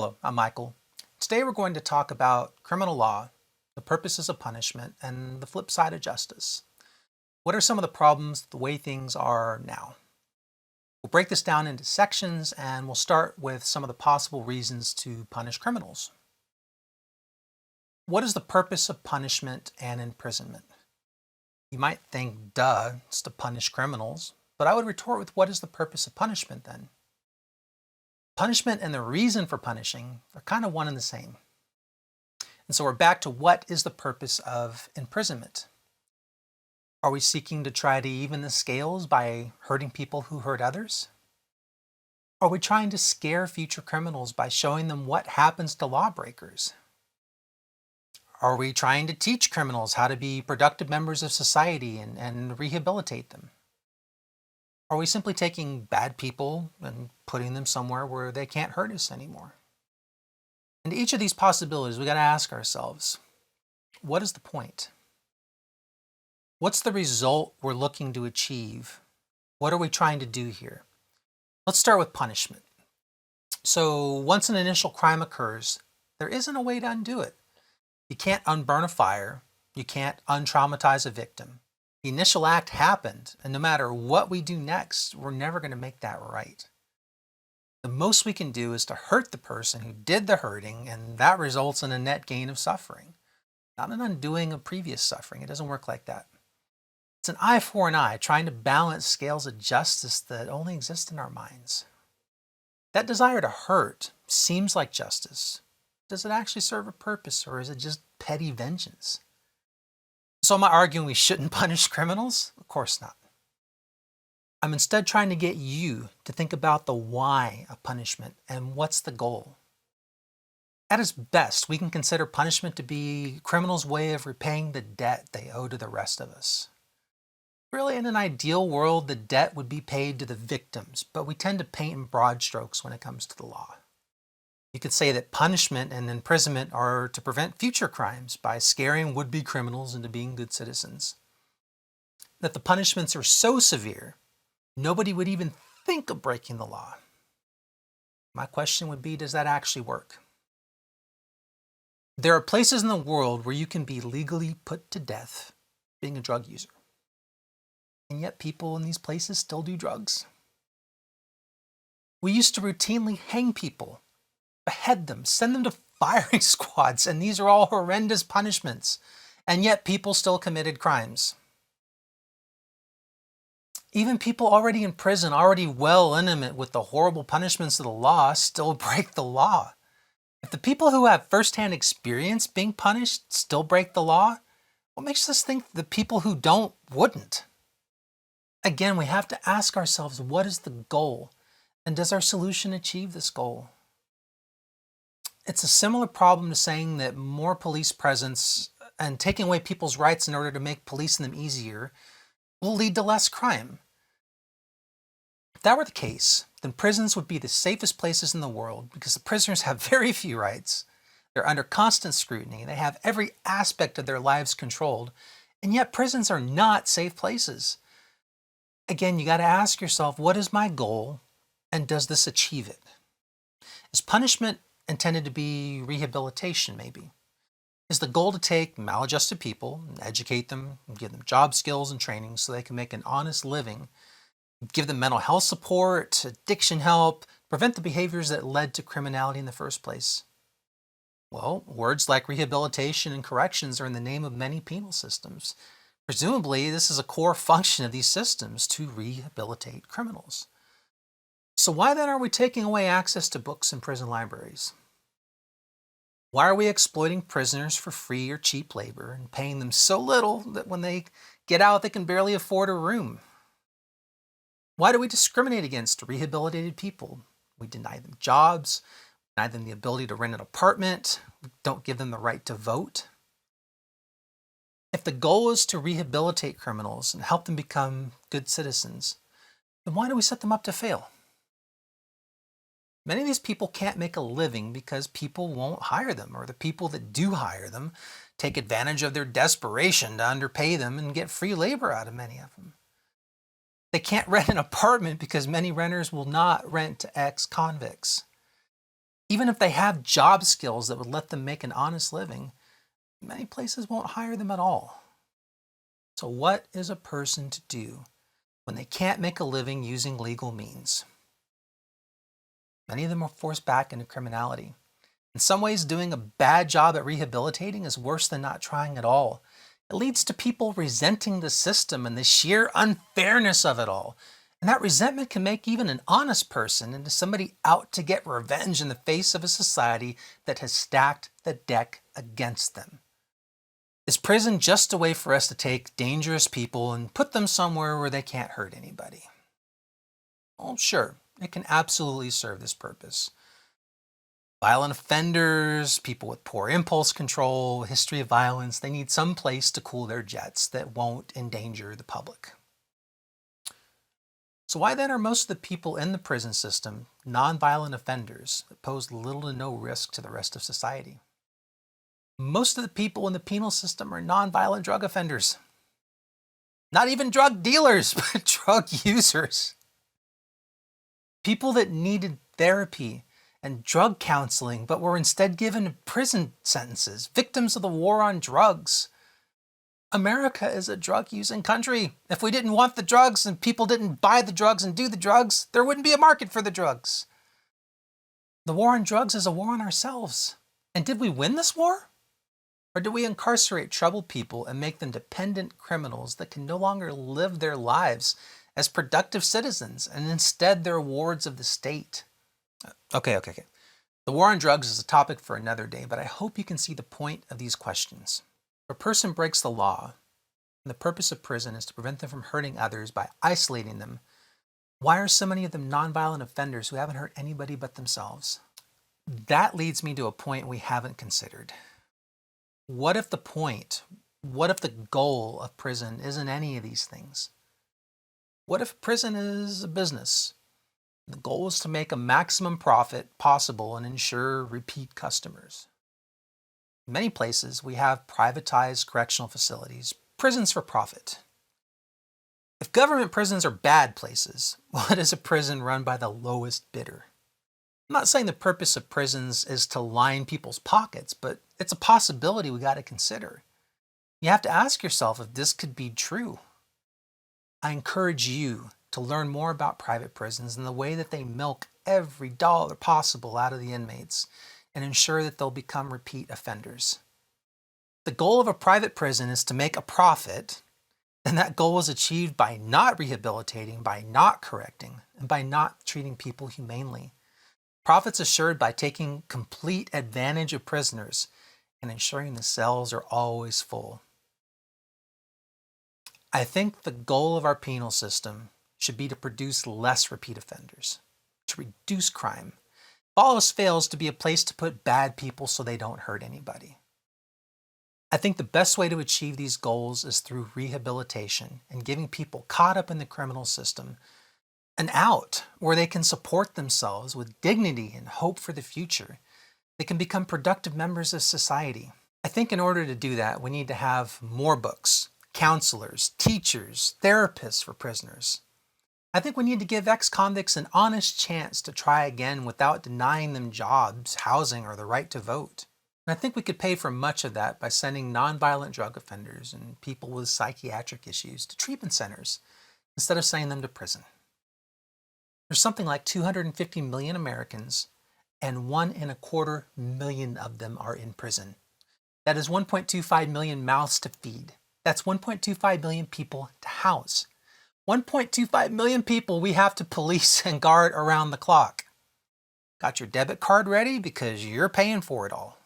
Hello, I'm Michael. Today we're going to talk about criminal law, the purposes of punishment, and the flip side of justice. What are some of the problems, the way things are now? We'll break this down into sections and we'll start with some of the possible reasons to punish criminals. What is the purpose of punishment and imprisonment? You might think, duh, it's to punish criminals, but I would retort with what is the purpose of punishment then? Punishment and the reason for punishing are kind of one and the same. And so we're back to what is the purpose of imprisonment? Are we seeking to try to even the scales by hurting people who hurt others? Are we trying to scare future criminals by showing them what happens to lawbreakers? Are we trying to teach criminals how to be productive members of society and rehabilitate them? Are we simply taking bad people and putting them somewhere where they can't hurt us anymore? And each of these possibilities, we got to ask ourselves, what is the point? What's the result we're looking to achieve? What are we trying to do here? Let's start with punishment. So once an initial crime occurs, there isn't a way to undo it. You can't unburn a fire. You can't untraumatize a victim. The initial act happened, and no matter what we do next, we're never going to make that right. The most we can do is to hurt the person who did the hurting, and that results in a net gain of suffering, not an undoing of previous suffering. It doesn't work like that. It's an eye for an eye, trying to balance scales of justice that only exist in our minds. That desire to hurt seems like justice. Does it actually serve a purpose, or is it just petty vengeance? So am I arguing we shouldn't punish criminals? Of course not. I'm instead trying to get you to think about the why of punishment and what's the goal. At its best, we can consider punishment to be criminals' way of repaying the debt they owe to the rest of us. Really, in an ideal world, the debt would be paid to the victims, but we tend to paint in broad strokes when it comes to the law. You could say that punishment and imprisonment are to prevent future crimes by scaring would-be criminals into being good citizens. That the punishments are so severe, nobody would even think of breaking the law. My question would be, does that actually work? There are places in the world where you can be legally put to death being a drug user. And yet people in these places still do drugs. We used to routinely hang people, behead them, send them to firing squads, and these are all horrendous punishments. And yet people still committed crimes. Even people already in prison, already well intimate with the horrible punishments of the law, still break the law. If the people who have firsthand experience being punished still break the law, what makes us think the people who don't wouldn't? Again, we have to ask ourselves, what is the goal? And does our solution achieve this goal? It's a similar problem to saying that more police presence and taking away people's rights in order to make policing them easier will lead to less crime. If that were the case, then prisons would be the safest places in the world because the prisoners have very few rights. They're under constant scrutiny. They have every aspect of their lives controlled. And yet prisons are not safe places. Again, you got to ask yourself, what is my goal and does this achieve it? Is punishment intended to be rehabilitation, maybe? Is the goal to take maladjusted people and educate them, and give them job skills and training so they can make an honest living, give them mental health support, addiction help, prevent the behaviors that led to criminality in the first place? Well, words like rehabilitation and corrections are in the name of many penal systems. Presumably, this is a core function of these systems to rehabilitate criminals. So why then are we taking away access to books in prison libraries? Why are we exploiting prisoners for free or cheap labor and paying them so little that when they get out they can barely afford a room? Why do we discriminate against rehabilitated people? We deny them jobs, deny them the ability to rent an apartment, we don't give them the right to vote. If the goal is to rehabilitate criminals and help them become good citizens, then why do we set them up to fail? Many of these people can't make a living because people won't hire them, or the people that do hire them take advantage of their desperation to underpay them and get free labor out of many of them. They can't rent an apartment because many renters will not rent to ex-convicts. Even if they have job skills that would let them make an honest living, many places won't hire them at all. So what is a person to do when they can't make a living using legal means? Many of them are forced back into criminality. In some ways, doing a bad job at rehabilitating is worse than not trying at all. It leads to people resenting the system and the sheer unfairness of it all. And that resentment can make even an honest person into somebody out to get revenge in the face of a society that has stacked the deck against them. Is prison just a way for us to take dangerous people and put them somewhere where they can't hurt anybody? Well, sure, it can absolutely serve this purpose. Violent offenders, people with poor impulse control, history of violence, they need some place to cool their jets that won't endanger the public. So why then are most of the people in the prison system nonviolent offenders that pose little to no risk to the rest of society? Most of the people in the penal system are nonviolent drug offenders. Not even drug dealers, but drug users. People that needed therapy and drug counseling, but were instead given prison sentences, victims of the war on drugs. America is a drug-using country. If we didn't want the drugs and people didn't buy the drugs and do the drugs, there wouldn't be a market for the drugs. The war on drugs is a war on ourselves. And did we win this war? Or do we incarcerate troubled people and make them dependent criminals that can no longer live their lives as productive citizens and instead they're wards of the state? Okay. The war on drugs is a topic for another day, but I hope you can see the point of these questions. If a person breaks the law, and the purpose of prison is to prevent them from hurting others by isolating them, why are so many of them nonviolent offenders who haven't hurt anybody but themselves? That leads me to a point we haven't considered. What if the goal of prison isn't any of these things? What if prison is a business? The goal is to make a maximum profit possible and ensure repeat customers. In many places, we have privatized correctional facilities, prisons for profit. If government prisons are bad places, what is a prison run by the lowest bidder? I'm not saying the purpose of prisons is to line people's pockets, but it's a possibility we got to consider. You have to ask yourself if this could be true. I encourage you to learn more about private prisons and the way that they milk every dollar possible out of the inmates and ensure that they'll become repeat offenders. The goal of a private prison is to make a profit, and that goal is achieved by not rehabilitating, by not correcting, and by not treating people humanely. Profits assured by taking complete advantage of prisoners and ensuring the cells are always full. I think the goal of our penal system should be to produce less repeat offenders, to reduce crime. If all else fails, to be a place to put bad people so they don't hurt anybody. I think the best way to achieve these goals is through rehabilitation and giving people caught up in the criminal system an out where they can support themselves with dignity and hope for the future. They can become productive members of society. I think in order to do that, we need to have more books, counselors, teachers, therapists for prisoners. I think we need to give ex-convicts an honest chance to try again without denying them jobs, housing, or the right to vote. And I think we could pay for much of that by sending nonviolent drug offenders and people with psychiatric issues to treatment centers instead of sending them to prison. There's something like 250 million Americans, and 1.25 million of them are in prison. That is 1.25 million mouths to feed. That's 1.25 million people to house. 1.25 million people we have to police and guard around the clock. Got your debit card ready? Because you're paying for it all.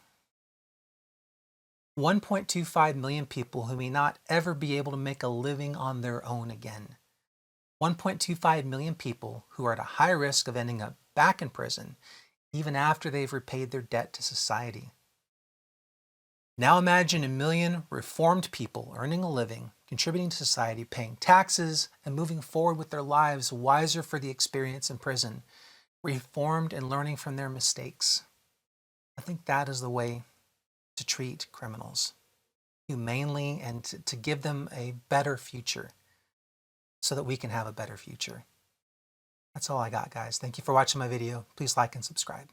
1.25 million people who may not ever be able to make a living on their own again. 1.25 million people who are at a high risk of ending up back in prison even after they've repaid their debt to society. Now imagine 1 million reformed people earning a living, contributing to society, paying taxes, and moving forward with their lives wiser for the experience in prison, reformed and learning from their mistakes. I think that is the way to treat criminals humanely and to give them a better future so that we can have a better future. That's all I got, guys. Thank you for watching my video. Please like and subscribe.